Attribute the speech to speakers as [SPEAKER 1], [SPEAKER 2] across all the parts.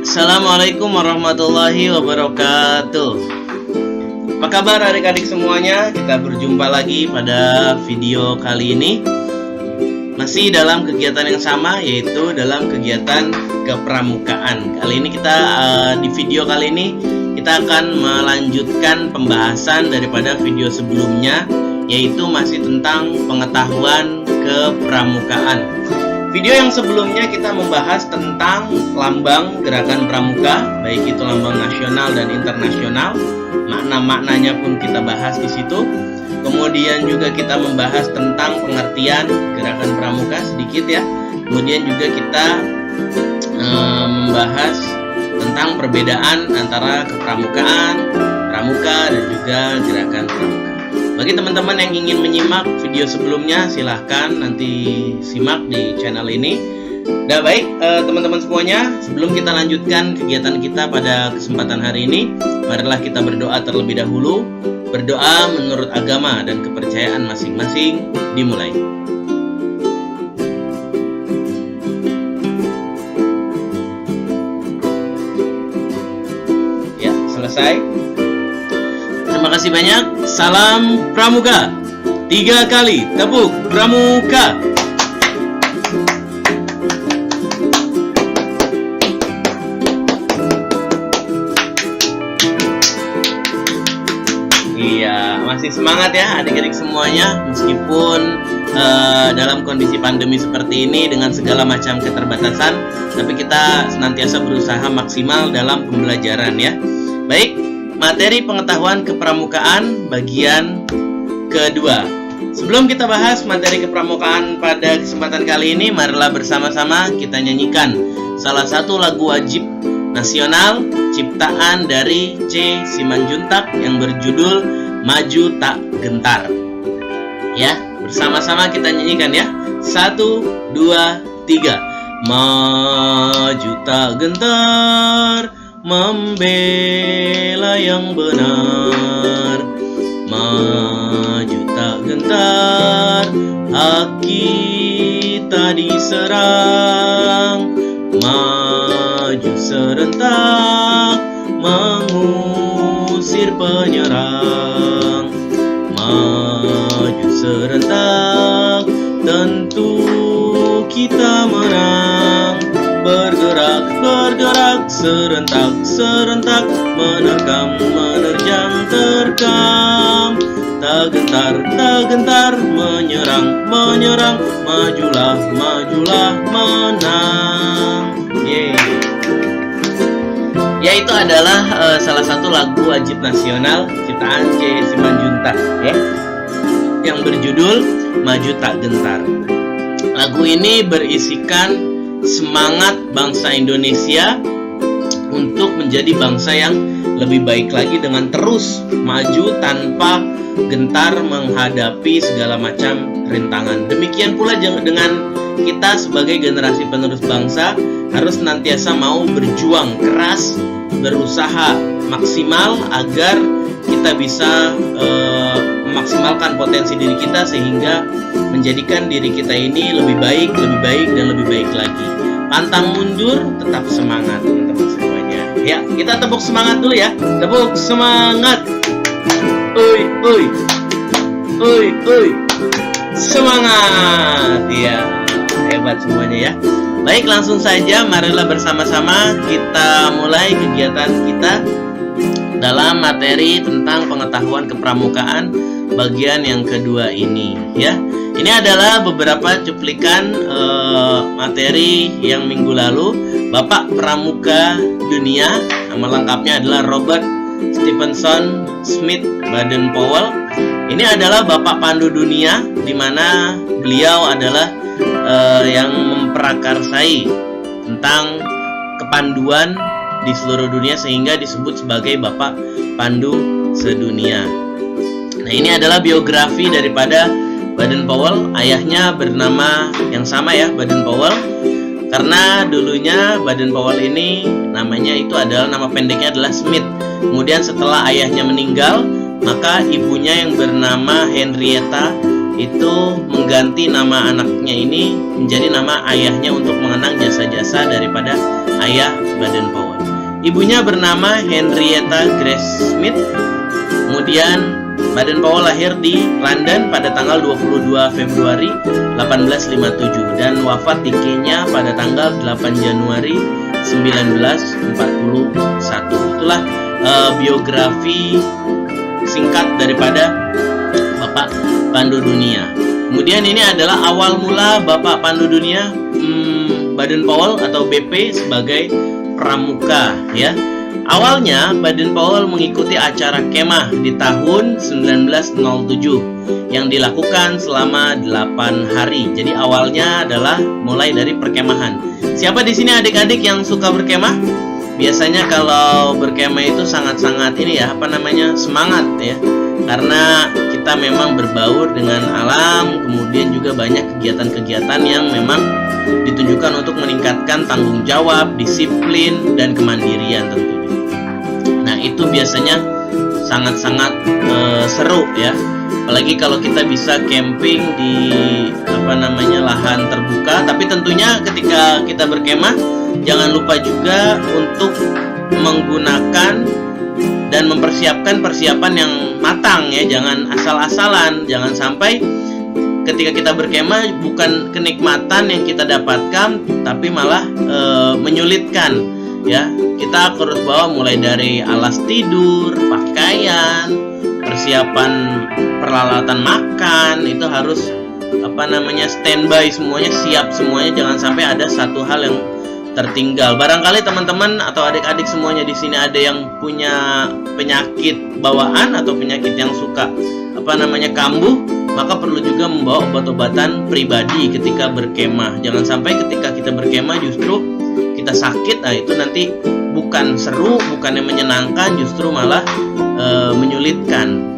[SPEAKER 1] Assalamualaikum warahmatullahi wabarakatuh. Apa kabar adik-adik semuanya? Kita berjumpa lagi pada video kali ini. Masih dalam kegiatan yang sama, yaitu dalam kegiatan kepramukaan. Kali ini di video kali ini kita akan melanjutkan pembahasan daripada video sebelumnya, yaitu masih tentang pengetahuan kepramukaan. Video yang sebelumnya kita membahas tentang lambang gerakan pramuka, baik itu lambang nasional dan internasional. Makna-maknanya pun kita bahas di situ. Kemudian juga kita membahas tentang pengertian gerakan pramuka sedikit ya. Kemudian juga kita membahas tentang perbedaan antara kepramukaan, pramuka, dan juga gerakan pramuka. Bagi teman-teman yang ingin menyimak video sebelumnya, silahkan nanti simak di channel ini. Udah baik teman-teman semuanya, sebelum kita lanjutkan kegiatan kita pada kesempatan hari ini, marilah kita berdoa terlebih dahulu. Berdoa menurut agama dan kepercayaan masing-masing dimulai. Ya, selesai. Terima kasih banyak. Salam pramuka. 3 kali tepuk pramuka. Iya, masih semangat ya adik-adik semuanya, meskipun dalam kondisi pandemi seperti ini dengan segala macam keterbatasan, tapi kita senantiasa berusaha maksimal dalam pembelajaran ya. Baik, materi pengetahuan kepramukaan bagian kedua. Sebelum kita bahas materi kepramukaan pada kesempatan kali ini, marilah bersama-sama kita nyanyikan salah satu lagu wajib nasional ciptaan dari C. Simanjuntak yang berjudul Maju Tak Gentar. Ya, bersama-sama kita nyanyikan ya. 1, 2, 3. Maju tak gentar, membela yang benar. Maju tak gentar, hak kita diserang. Maju serentak, mengusir penyerang. Maju serentak, tentu kita menang. Bergerak, bergerak, serentak, serentak, menerkam, menerjang, terkam. Tak gentar, tak gentar, menyerang, menyerang, majulah, majulah, menang. Yeay. Ya, itu adalah salah satu lagu wajib nasional ciptaan C. Simanjuntak ya, yang berjudul Maju Tak Gentar. Lagu ini berisikan semangat bangsa Indonesia untuk menjadi bangsa yang lebih baik lagi dengan terus maju tanpa gentar menghadapi segala macam rintangan. Demikian pula dengan kita sebagai generasi penerus bangsa harus senantiasa mau berjuang keras, berusaha maksimal agar kita bisa memaksimalkan potensi diri kita sehingga menjadikan diri kita ini lebih baik, dan lebih baik lagi. Pantang mundur, tetap semangat teman-teman semuanya. Ya, kita tepuk semangat dulu ya. Tepuk semangat. Oi, oi. Oi, oi. Semangat. Ya, hebat semuanya ya. Baik, langsung saja marilah bersama-sama kita mulai kegiatan kita dalam materi tentang pengetahuan kepramukaan bagian yang kedua ini ya. Ini adalah beberapa cuplikan materi yang minggu lalu Bapak Pramuka Dunia, nama lengkapnya adalah Robert Stephenson Smith Baden-Powell. Ini adalah Bapak Pandu Dunia, di mana beliau adalah yang memprakarsai tentang kepanduan di seluruh dunia sehingga disebut sebagai Bapak Pandu Sedunia. Nah, ini adalah biografi daripada Baden-Powell. Ayahnya bernama yang sama ya, Baden-Powell. Karena dulunya Baden-Powell ini namanya itu adalah nama pendeknya adalah Smith. Kemudian setelah ayahnya meninggal, maka ibunya yang bernama Henrietta itu mengganti nama anaknya ini menjadi nama ayahnya untuk mengenang jasa-jasa daripada ayah Baden-Powell. Ibunya bernama Henrietta Grace Smith. Kemudian Baden-Powell lahir di London pada tanggal 22 Februari 1857 dan wafat di Kenya pada tanggal 8 Januari 1941. Itulah biografi singkat daripada Bapak Pandu Dunia. Kemudian ini adalah awal mula Bapak Pandu Dunia Baden-Powell atau BP sebagai pramuka, ya. Awalnya Baden-Powell mengikuti acara kemah di tahun 1907 yang dilakukan selama 8 hari. Jadi awalnya adalah mulai dari perkemahan. Siapa di sini adik-adik yang suka berkemah? Biasanya kalau berkemah itu sangat-sangat semangat ya. Karena kita memang berbaur dengan alam, kemudian juga banyak kegiatan-kegiatan yang memang ditunjukkan untuk meningkatkan tanggung jawab, disiplin, dan kemandirian tentunya. Nah, itu biasanya sangat-sangat seru ya. Apalagi kalau kita bisa camping di lahan terbuka. Tapi tentunya ketika kita berkemah, jangan lupa juga untuk menggunakan dan mempersiapkan persiapan yang matang ya. Jangan asal-asalan, jangan sampai ketika kita berkemah bukan kenikmatan yang kita dapatkan, tapi malah menyulitkan ya. Kita harus bawa mulai dari alas tidur, pakaian, persiapan peralatan makan, itu harus standby semuanya, siap semuanya, jangan sampai ada satu hal yang tertinggal. Barangkali teman-teman atau adik-adik semuanya di sini ada yang punya penyakit bawaan atau penyakit yang suka kambuh, maka perlu juga membawa obat-obatan pribadi ketika berkemah. Jangan sampai ketika kita berkemah justru kita sakit. Nah, itu nanti bukan seru, bukan yang menyenangkan, justru malah menyulitkan.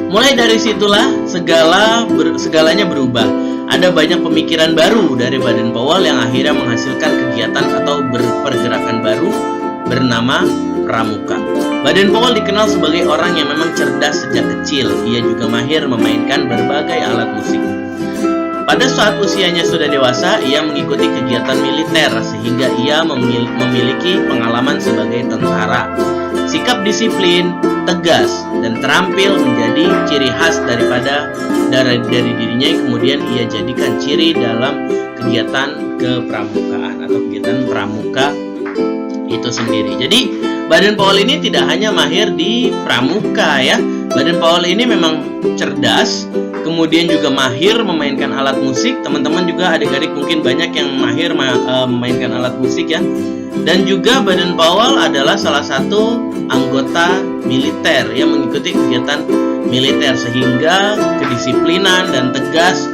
[SPEAKER 1] Mulai dari situlah segalanya berubah. Ada banyak pemikiran baru dari Baden-Powell yang akhirnya menghasilkan kegiatan atau pergerakan baru bernama pramuka. Baden-Powell dikenal sebagai orang yang memang cerdas sejak kecil. Ia juga mahir memainkan berbagai alat musik. Pada saat usianya sudah dewasa, ia mengikuti kegiatan militer sehingga ia memiliki pengalaman sebagai tentara. Sikap disiplin, tegas, dan terampil menjadi ciri khas dari dirinya yang kemudian ia jadikan ciri dalam kegiatan kepramukaan atau kegiatan pramuka itu sendiri. Jadi Baden-Powell ini tidak hanya mahir di pramuka ya. Baden-Powell ini memang cerdas, kemudian juga mahir memainkan alat musik. Teman-teman juga adik-adik mungkin banyak yang mahir memainkan alat musik ya. Dan juga Baden-Powell adalah salah satu anggota militer yang mengikuti kegiatan militer, sehingga kedisiplinan dan tegas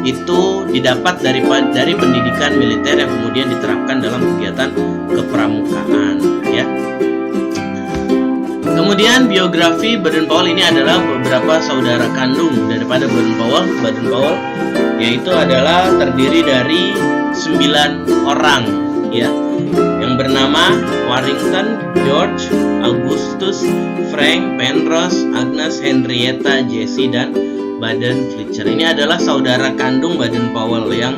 [SPEAKER 1] itu didapat dari pendidikan militer yang kemudian diterapkan dalam kegiatan kepramukaan ya. Kemudian biografi Baden-Powell ini adalah beberapa saudara kandung daripada Baden-Powell yaitu adalah terdiri dari 9 orang ya, yang bernama Warrington, George, Augustus, Frank, Penrose, Agnes, Henrietta, Jessie, dan Baden-Fletcher. Ini adalah saudara kandung Baden-Powell yang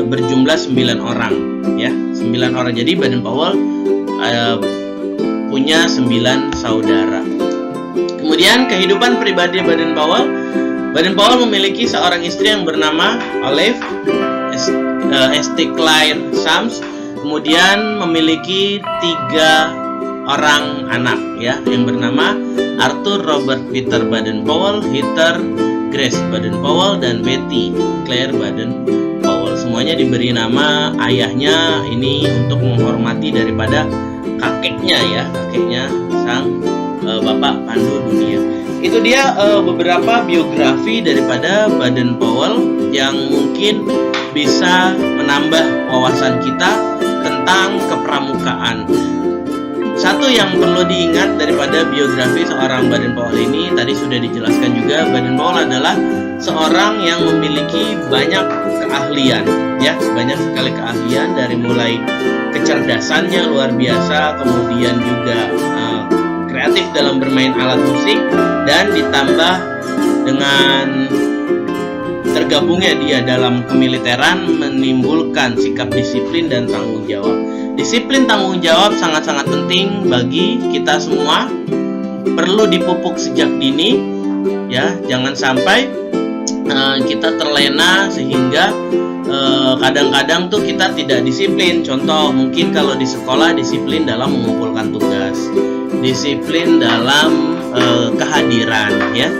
[SPEAKER 1] berjumlah 9 orang ya, 9 orang. Jadi Baden-Powell punya 9 saudara. Kemudian kehidupan pribadi Baden-Powell memiliki seorang istri yang bernama Olive St. Clair Sams. Kemudian memiliki 3 orang anak ya, yang bernama Arthur Robert Peter Baden-Powell, Heather Grace Baden-Powell, dan Betty Claire Baden-Powell. Semuanya diberi nama ayahnya ini untuk menghormati daripada kakeknya sang Bapak Pandu Dunia. Itu dia beberapa biografi daripada Baden-Powell yang mungkin bisa menambah wawasan kita tentang kepramukaan. Satu yang perlu diingat daripada biografi seorang Baden-Powell ini, tadi sudah dijelaskan juga, Baden-Powell adalah seorang yang memiliki banyak keahlian ya, banyak sekali keahlian, dari mulai kecerdasannya luar biasa, kemudian juga kreatif dalam bermain alat musik, dan ditambah dengan tergabungnya dia dalam kemiliteran menimbulkan sikap disiplin dan tanggung jawab. Disiplin tanggung jawab sangat-sangat penting bagi kita semua. Perlu dipupuk sejak dini, ya. Jangan sampai kita terlena sehingga kadang-kadang tuh kita tidak disiplin. Contoh, mungkin kalau di sekolah disiplin dalam mengumpulkan tugas, disiplin dalam kehadiran, ya.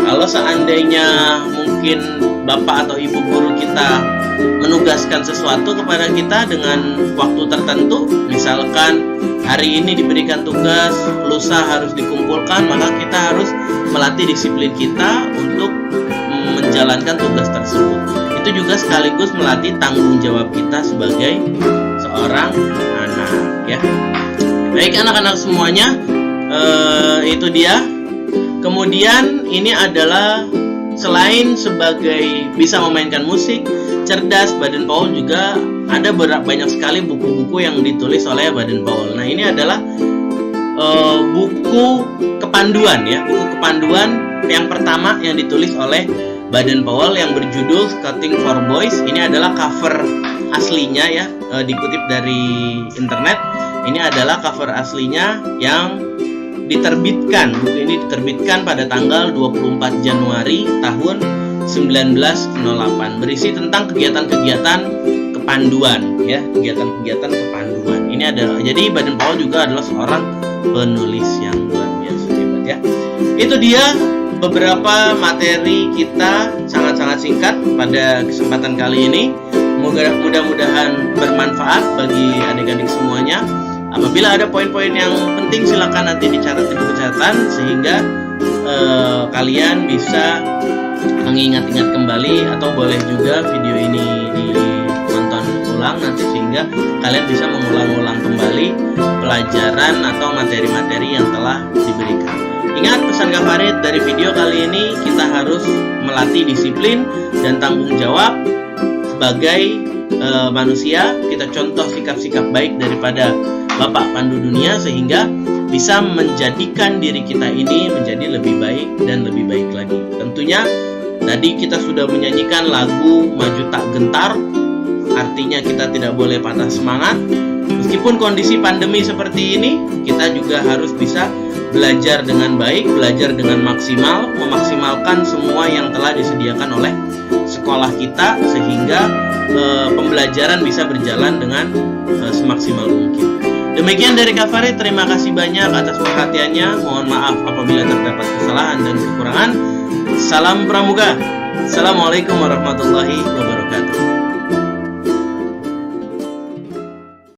[SPEAKER 1] Kalau seandainya mungkin bapak atau ibu guru kita menugaskan sesuatu kepada kita dengan waktu tertentu, misalkan hari ini diberikan tugas, lusa harus dikumpulkan, maka kita harus melatih disiplin kita untuk menjalankan tugas tersebut. Itu juga sekaligus melatih tanggung jawab kita sebagai seorang anak, ya. Baik anak-anak semuanya, itu dia. Kemudian ini adalah selain sebagai bisa memainkan musik, cerdas, Baden-Powell juga ada banyak sekali buku-buku yang ditulis oleh Baden-Powell. Nah, ini adalah buku kepanduan, ya, buku kepanduan yang pertama yang ditulis oleh Baden-Powell yang berjudul Scouting for Boys. Ini adalah cover aslinya, ya, dikutip dari internet. Ini adalah cover aslinya yang diterbitkan. Buku ini diterbitkan pada tanggal 24 Januari tahun 1908. Berisi tentang kegiatan-kegiatan kepanduan, ya, kegiatan-kegiatan kepanduan. Ini adalah, jadi Baden-Powell juga adalah seorang penulis yang luar biasa hebat, ya. Itu dia beberapa materi kita, sangat-sangat singkat pada kesempatan kali ini. Mudah-mudahan bermanfaat bagi adik-adik semuanya. Apabila ada poin-poin yang penting, silakan nanti dicatat di buku catatan sehingga kalian bisa mengingat-ingat kembali, atau boleh juga video ini ditonton ulang nanti sehingga kalian bisa mengulang-ulang kembali pelajaran atau materi-materi yang telah diberikan. Ingat pesan Kak Farid dari video kali ini, kita harus melatih disiplin dan tanggung jawab sebagai manusia. Kita contoh sikap-sikap baik daripada Bapak Pandu Dunia sehingga bisa menjadikan diri kita ini menjadi lebih baik dan lebih baik lagi. Tentunya tadi kita sudah menyanyikan lagu Maju Tak Gentar, artinya kita tidak boleh patah semangat. Meskipun kondisi pandemi seperti ini, kita juga harus bisa belajar dengan baik, belajar dengan maksimal, memaksimalkan semua yang telah disediakan oleh sekolah kita sehingga pembelajaran bisa berjalan dengan semaksimal mungkin. Demikian dari Kak Farid, terima kasih banyak atas perhatiannya. Mohon maaf apabila terdapat kesalahan dan kekurangan. Salam Pramuka. Assalamualaikum warahmatullahi wabarakatuh.